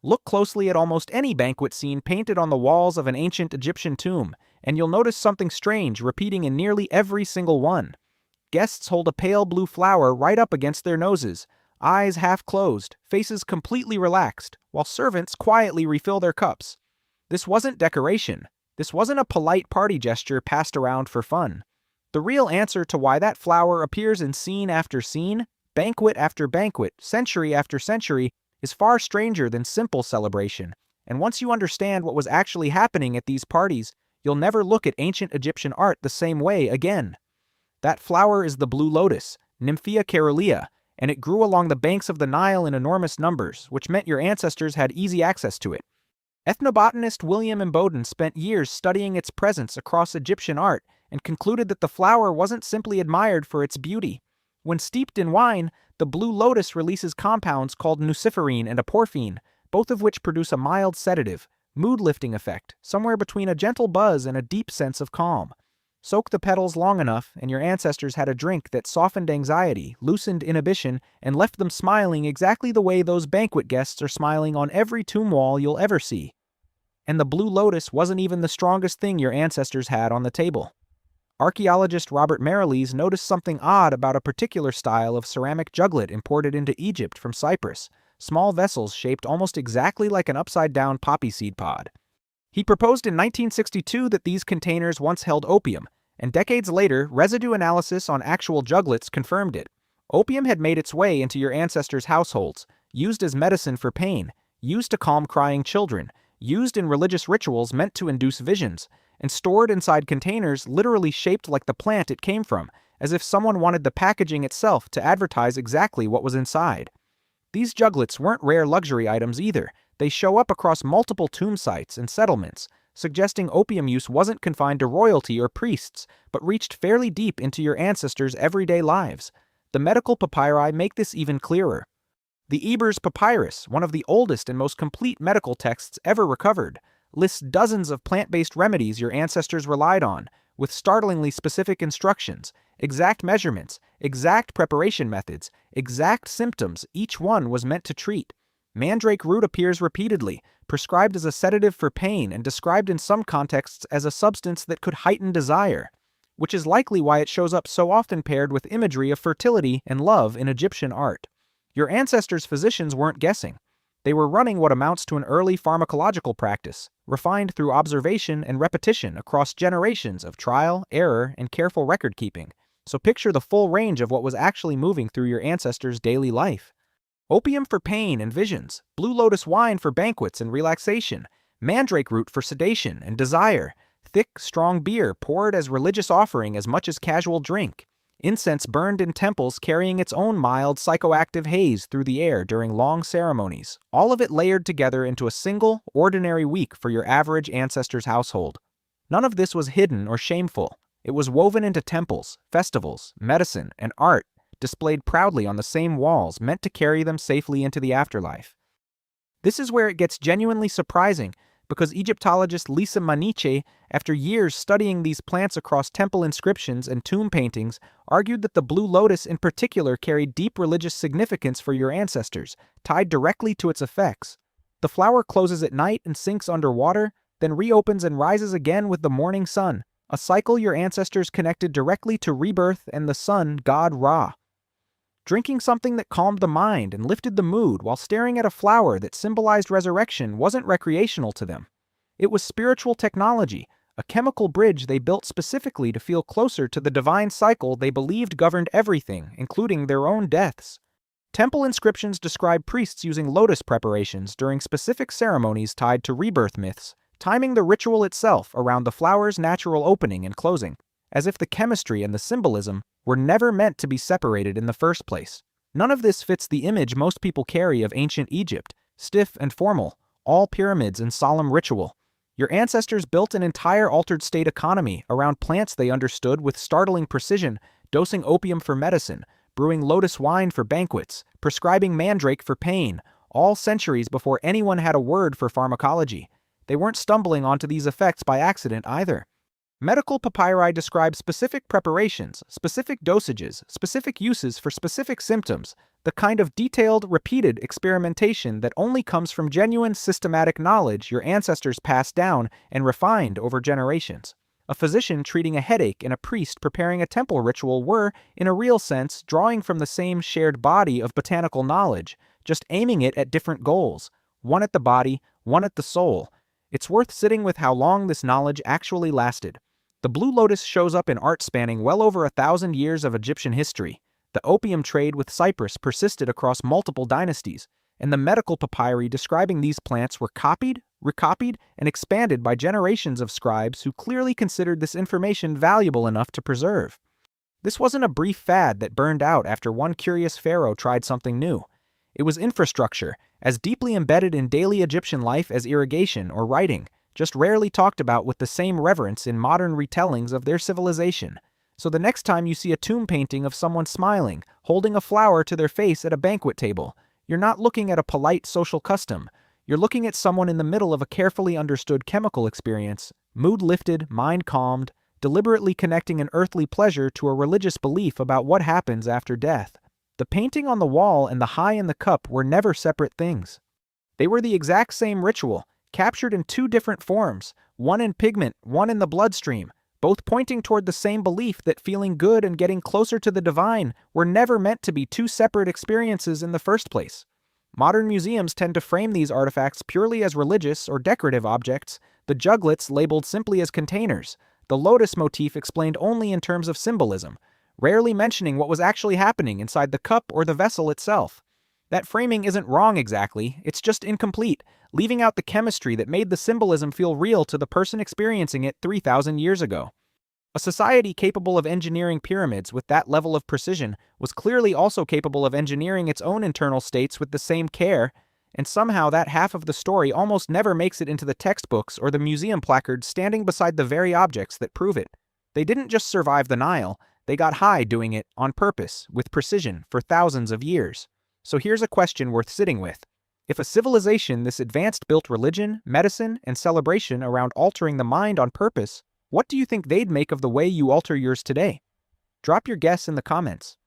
Look closely at almost any banquet scene painted on the walls of an ancient Egyptian tomb, and you'll notice something strange repeating in nearly every single one. Guests hold a pale blue flower right up against their noses, eyes half closed, faces completely relaxed, while servants quietly refill their cups. This wasn't decoration. This wasn't a polite party gesture passed around for fun. The real answer to why that flower appears in scene after scene, banquet after banquet, century after century, is far stranger than simple celebration. And once you understand what was actually happening at these parties, you'll never look at ancient Egyptian art the same way again. That flower is the blue lotus, Nymphaea caerulea, and it grew along the banks of the Nile in enormous numbers, which meant your ancestors had easy access to it. Ethnobotanist William Emboden spent years studying its presence across Egyptian art and concluded that the flower wasn't simply admired for its beauty. When steeped in wine, the blue lotus releases compounds called nuciferine and aporphine, both of which produce a mild sedative, mood-lifting effect, somewhere between a gentle buzz and a deep sense of calm. Soak the petals long enough, and your ancestors had a drink that softened anxiety, loosened inhibition, and left them smiling exactly the way those banquet guests are smiling on every tomb wall you'll ever see. And the blue lotus wasn't even the strongest thing your ancestors had on the table. Archaeologist Robert Merrilees noticed something odd about a particular style of ceramic juglet imported into Egypt from Cyprus, small vessels shaped almost exactly like an upside-down poppy seed pod. He proposed in 1962 that these containers once held opium, and decades later, residue analysis on actual juglets confirmed it. Opium had made its way into your ancestors' households, used as medicine for pain, used to calm crying children, used in religious rituals meant to induce visions, and stored inside containers literally shaped like the plant it came from, as if someone wanted the packaging itself to advertise exactly what was inside. These juglets weren't rare luxury items either. They show up across multiple tomb sites and settlements, suggesting opium use wasn't confined to royalty or priests, but reached fairly deep into your ancestors' everyday lives. The medical papyri make this even clearer. The Ebers Papyrus, one of the oldest and most complete medical texts ever recovered, lists dozens of plant-based remedies your ancestors relied on, with startlingly specific instructions, exact measurements, exact preparation methods, exact symptoms each one was meant to treat. Mandrake root appears repeatedly, prescribed as a sedative for pain and described in some contexts as a substance that could heighten desire, which is likely why it shows up so often paired with imagery of fertility and love in Egyptian art. Your ancestors' physicians weren't guessing. They were running what amounts to an early pharmacological practice, refined through observation and repetition across generations of trial, error, and careful record-keeping. So picture the full range of what was actually moving through your ancestors' daily life. Opium for pain and visions, blue lotus wine for banquets and relaxation, mandrake root for sedation and desire, thick, strong beer poured as religious offering as much as casual drink, incense burned in temples carrying its own mild psychoactive haze through the air during long ceremonies, all of it layered together into a single, ordinary week for your average ancestor's household. None of this was hidden or shameful. It was woven into temples, festivals, medicine, and art, displayed proudly on the same walls meant to carry them safely into the afterlife. This is where it gets genuinely surprising, because Egyptologist Lisa Manniche, after years studying these plants across temple inscriptions and tomb paintings, argued that the blue lotus in particular carried deep religious significance for your ancestors, tied directly to its effects. The flower closes at night and sinks underwater, then reopens and rises again with the morning sun, a cycle your ancestors connected directly to rebirth and the sun god Ra. Drinking something that calmed the mind and lifted the mood while staring at a flower that symbolized resurrection wasn't recreational to them. It was spiritual technology, a chemical bridge they built specifically to feel closer to the divine cycle they believed governed everything, including their own deaths. Temple inscriptions describe priests using lotus preparations during specific ceremonies tied to rebirth myths, timing the ritual itself around the flower's natural opening and closing, as if the chemistry and the symbolism were never meant to be separated in the first place. None of this fits the image most people carry of ancient Egypt, stiff and formal, all pyramids and solemn ritual. Your ancestors built an entire altered state economy around plants they understood with startling precision, dosing opium for medicine, brewing lotus wine for banquets, prescribing mandrake for pain, all centuries before anyone had a word for pharmacology. They weren't stumbling onto these effects by accident either. Medical papyri describe specific preparations, specific dosages, specific uses for specific symptoms, the kind of detailed, repeated experimentation that only comes from genuine systematic knowledge your ancestors passed down and refined over generations. A physician treating a headache and a priest preparing a temple ritual were, in a real sense, drawing from the same shared body of botanical knowledge, just aiming it at different goals, one at the body, one at the soul. It's worth sitting with how long this knowledge actually lasted. The blue lotus shows up in art spanning well over 1,000 years of Egyptian history. The opium trade with Cyprus persisted across multiple dynasties, and the medical papyri describing these plants were copied, recopied, and expanded by generations of scribes who clearly considered this information valuable enough to preserve. This wasn't a brief fad that burned out after one curious pharaoh tried something new. It was infrastructure, as deeply embedded in daily Egyptian life as irrigation or writing, just rarely talked about with the same reverence in modern retellings of their civilization. So the next time you see a tomb painting of someone smiling, holding a flower to their face at a banquet table, you're not looking at a polite social custom. You're looking at someone in the middle of a carefully understood chemical experience, mood lifted, mind calmed, deliberately connecting an earthly pleasure to a religious belief about what happens after death. The painting on the wall and the high in the cup were never separate things. They were the exact same ritual, captured in two different forms, one in pigment, one in the bloodstream, both pointing toward the same belief that feeling good and getting closer to the divine were never meant to be two separate experiences in the first place. Modern museums tend to frame these artifacts purely as religious or decorative objects, the juglets labeled simply as containers, the lotus motif explained only in terms of symbolism, rarely mentioning what was actually happening inside the cup or the vessel itself. That framing isn't wrong exactly, it's just incomplete, leaving out the chemistry that made the symbolism feel real to the person experiencing it 3,000 years ago. A society capable of engineering pyramids with that level of precision was clearly also capable of engineering its own internal states with the same care, and somehow that half of the story almost never makes it into the textbooks or the museum placards standing beside the very objects that prove it. They didn't just survive the Nile, they got high doing it on purpose, with precision, for thousands of years. So here's a question worth sitting with. If a civilization this advanced built religion, medicine, and celebration around altering the mind on purpose, what do you think they'd make of the way you alter yours today? Drop your guess in the comments.